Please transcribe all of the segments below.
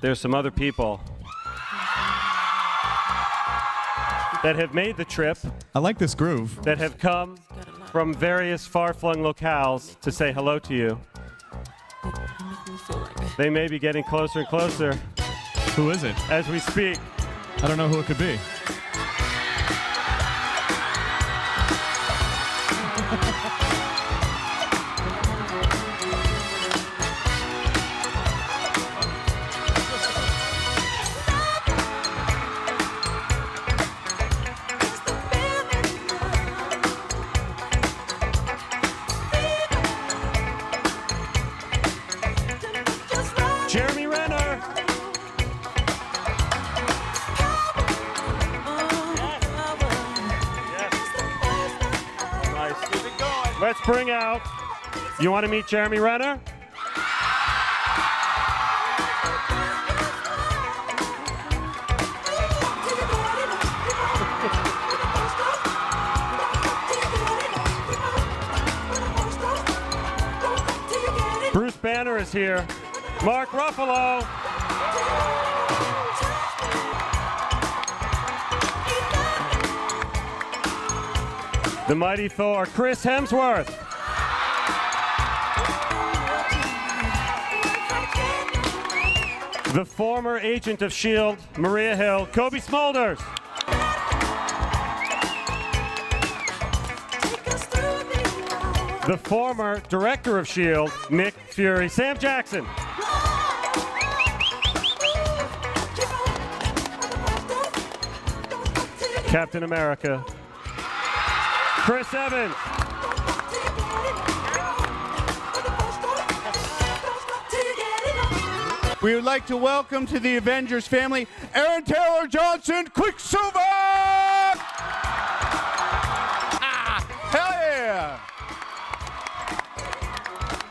there's some other people that have made the trip, I like this groove. that have come from various far-flung locales to say hello to you. They may be getting closer and closer Who is it? as we speak. I don't know who it could be. Jeremy Renner. Nice. Keep it going. Let's bring out. You want to meet Jeremy Renner? Bruce Banner is here. Mark Ruffulo. The mighty Thor, Chris Hemsworth. The former agent of S.H.I.E.L.D., Maria Hill, Cobie Smulders. The former director of S.H.I.E.L.D., Nick Fury, Sam Jackson. Captain America, Chris Evans. We would like to welcome to the Avengers family, Aaron Taylor Johnson, Quicksilver! Hell yeah!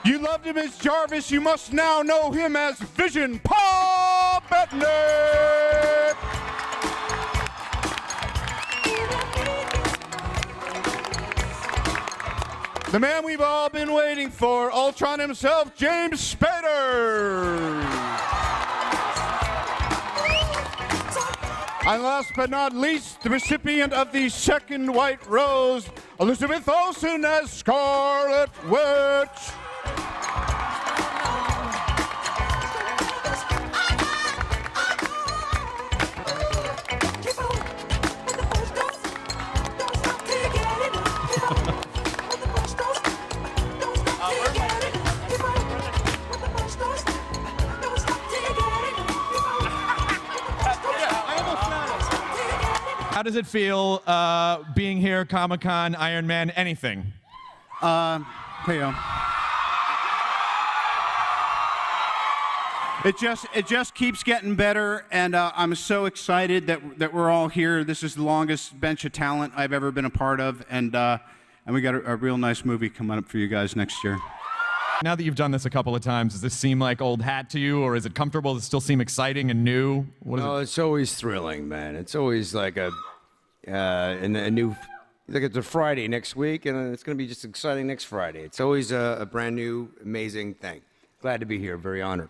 You loved him as Jarvis, you must now know him as Vision, Paul Bettany! The man we've all been waiting for, Ultron himself, James Spader! And last but not least, the recipient of the second White Rose, Elizabeth Olsen as Scarlet Witch! How does it feel being here, Comic-Con, Iron Man, anything? It just keeps getting better, and I'm so excited that we're all here. This is the longest bench of talent I've ever been a part of, and we got a real nice movie coming up for you guys next year. Now that you've done this a couple of times, does this seem like old hat to you, or is it comfortable? Does it still seem exciting and new? What is Oh, it? it's always thrilling, man. It's always like a new, like it's a Friday next week, and it's going to be just exciting next Friday. It's always a brand new, amazing thing. Glad to be here. Very honored.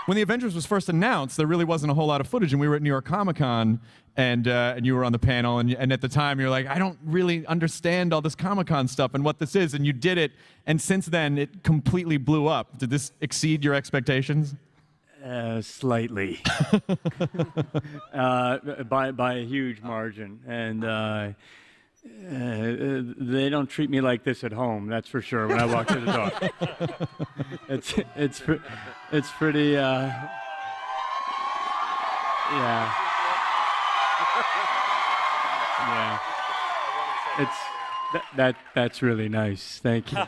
When the Avengers was first announced, there really wasn't a whole lot of footage, and we were at New York Comic-Con, and you were on the panel, and at the time you're like, I don't really understand all this Comic-Con stuff and what this is, and you did it, and since then it completely blew up. Did this exceed your expectations? Slightly, by a huge margin, and they don't treat me like this at home. That's for sure. When I walk through the door, it's pretty. Yeah. That's really nice. Thank you.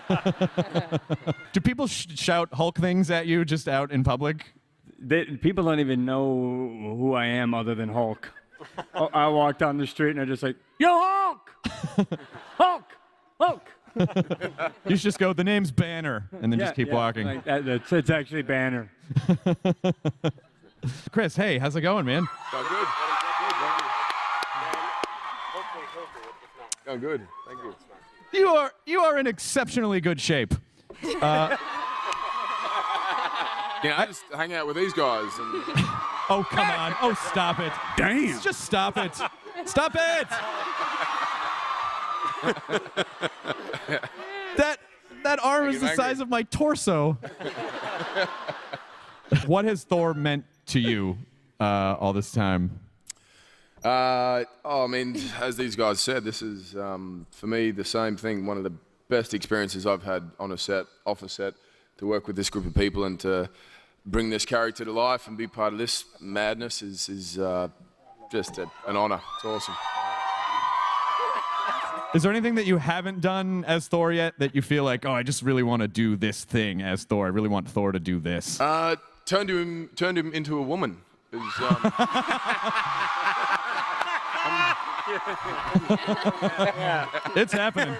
Do people shout Hulk things at you just out in public? People don't even know who I am other than Hulk. I walk down the street and they're just like, "Yo, Hulk! Hulk! Hulk!" You should just go, the name's Banner, and then just keep walking. Like it's actually Banner. Chris, hey, how's it going, man? Good. Oh, good. Thank you. You are in exceptionally good shape. I just hang out with these guys. And Oh, come on. Oh, stop it. Damn. Just stop it. Stop it. That arm is the size of my torso. What has Thor meant to you all this time? I mean, as these guys said, this is, for me, the same thing. One of the best experiences I've had on a set, off a set, to work with this group of people and to bring this character to life and be part of this madness is just an honor. It's awesome. Is there anything that you haven't done as Thor yet that you feel like, oh, I just really want to do this thing as Thor? I really want Thor to do this. Turned him into a woman. It's happening.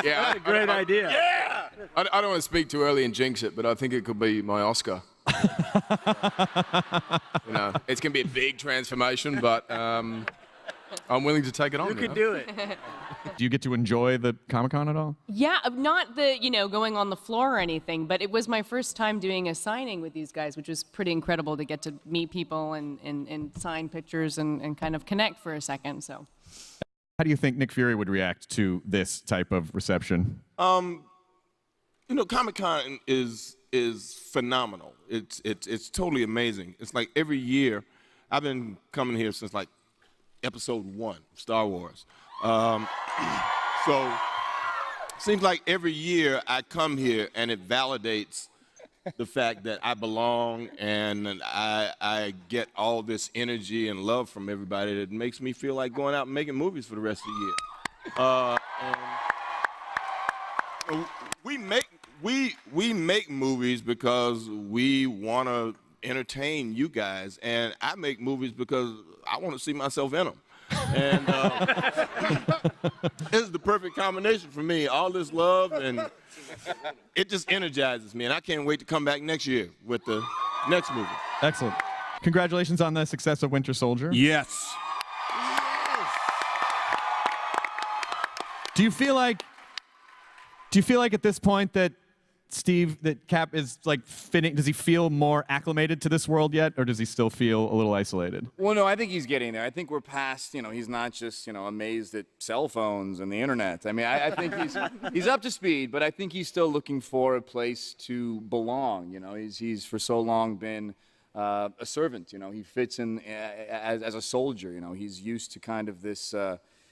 Yeah, Great idea. Yeah. I don't want to speak too early and jinx it, but I think it could be my Oscar. You know, it's going to be a big transformation, but I'm willing to take it on. You could do it. Do you get to enjoy the Comic-Con at all? Yeah, not the, going on the floor or anything, but it was my first time doing a signing with these guys, which was pretty incredible to get to meet people and sign pictures and kind of connect for a second, so. How do you think Nick Fury would react to this type of reception? Comic-Con is phenomenal. It's totally amazing. It's like every year, I've been coming here since like Episode 1 of Star Wars. So seems like every year I come here and it validates the fact that I belong and I get all this energy and love from everybody that makes me feel like going out and making movies for the rest of the year. We make movies because we want to entertain you guys, and I make movies because I want to see myself in them. And this is the perfect combination for me. All this love, and it just energizes me. And I can't wait to come back next year with the next movie. Excellent. Congratulations on the success of Winter Soldier. Yes. Do you feel like at this point that that Cap is like fitting? Does he feel more acclimated to this world yet, or does he still feel a little isolated? Well, no, I think he's getting there. I think we're past, he's not just, amazed at cell phones and the internet. I mean, I think he's up to speed, but I think he's still looking for a place to belong. He's for so long been a servant. He fits in as a soldier. He's used to kind of this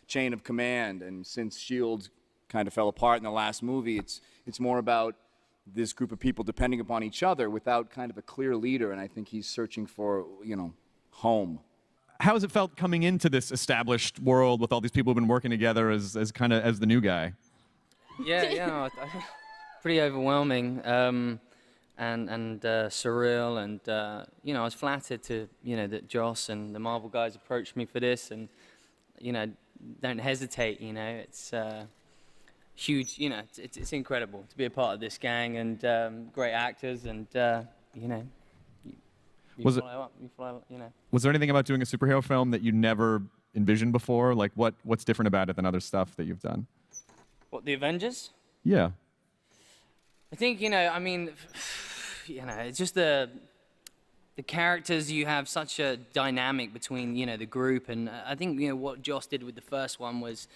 chain of command, and since S.H.I.E.L.D. kind of fell apart in the last movie, it's more about this group of people depending upon each other without kind of a clear leader, and I think he's searching for, home. How has it felt coming into this established world with all these people who've been working together as the new guy? Yeah, pretty overwhelming and surreal, and I was flattered to that Joss and the Marvel guys approached me for this, and don't hesitate. It's huge. It's incredible to be a part of this gang and great actors, and Was there anything about doing a superhero film that you never envisioned before? Like what's different about it than other stuff that you've done? What, the Avengers? Yeah. I think it's just the characters. You have such a dynamic between the group, and I think what Joss did with the first one was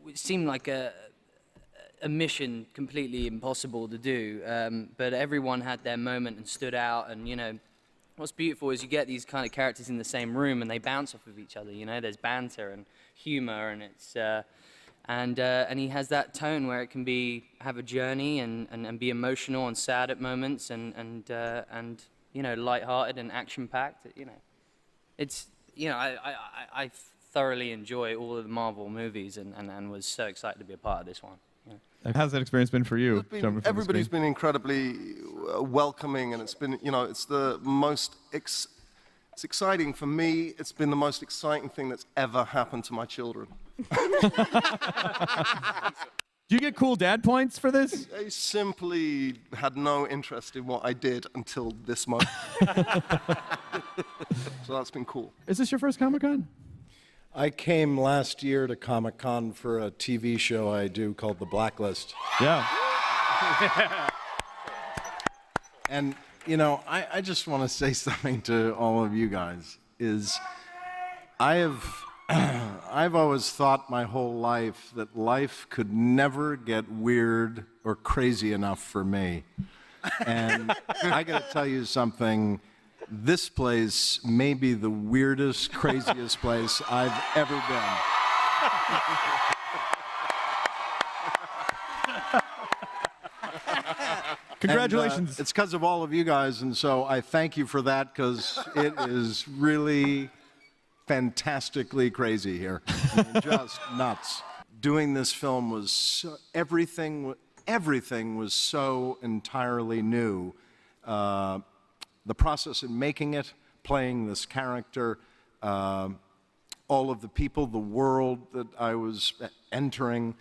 it seemed like a mission completely impossible to do, but everyone had their moment and stood out. And what's beautiful is you get these kind of characters in the same room and they bounce off of each other. There's banter and humor, and it's and he has that tone where it can have a journey and be emotional and sad at moments, and lighthearted and action-packed. It's I thoroughly enjoy all of the Marvel movies, and was so excited to be a part of this one. How's that experience been for you? Everybody's been incredibly welcoming, and it's been, it's the most, it's exciting for me. It's been the most exciting thing that's ever happened to my children. Do you get cool dad points for this? They simply had no interest in what I did until this moment. So that's been cool. Is this your first Comic-Con? I came last year to Comic-Con for a TV show I do called The Blacklist. Yeah. And You know, I just want to say something to all of you guys. I've always thought my whole life that life could never get weird or crazy enough for me. And I got to tell you something. This place may be the weirdest, craziest place I've ever been. Congratulations. And, it's because of all of you guys, and so I thank you for that, because it is really fantastically crazy here. I mean, just nuts. Doing this film was so, everything was so entirely new. The process in making it, playing this character, all of the people, the world that I was entering,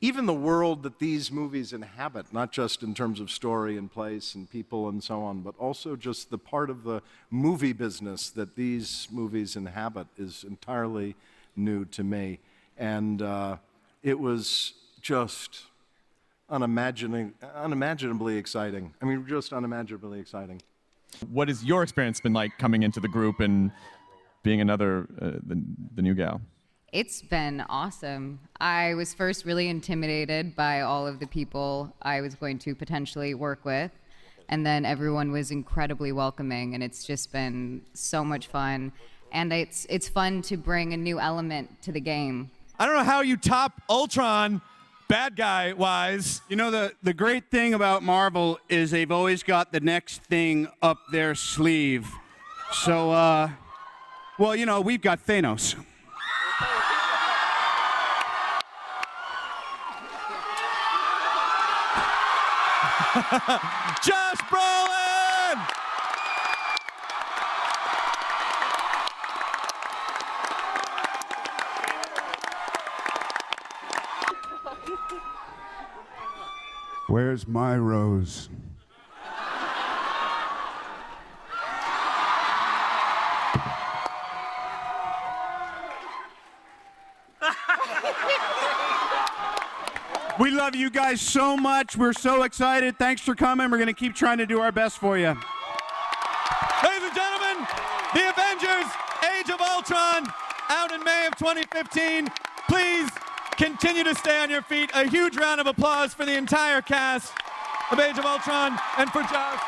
even the world that these movies inhabit, not just in terms of story and place and people and so on, but also just the part of the movie business that these movies inhabit is entirely new to me. And it was just unimaginably exciting. I mean, just unimaginably exciting. What has your experience been like coming into the group and being another, the new gal? It's been awesome. I was first really intimidated by all of the people I was going to potentially work with, and then everyone was incredibly welcoming, and it's just been so much fun. And it's fun to bring a new element to the game. I don't know how you top Ultron, bad guy-wise. You know, the great thing about Marvel is they've always got the next thing up their sleeve. So, well, you know, we've got Thanos. Josh Brolin! Where's my rose? We love you guys so much. We're so excited. Thanks for coming. We're going to keep trying to do our best for you. Ladies and gentlemen, the Avengers, Age of Ultron, out in May of 2015. Please continue to stay on your feet. A huge round of applause for the entire cast of Age of Ultron and for Josh.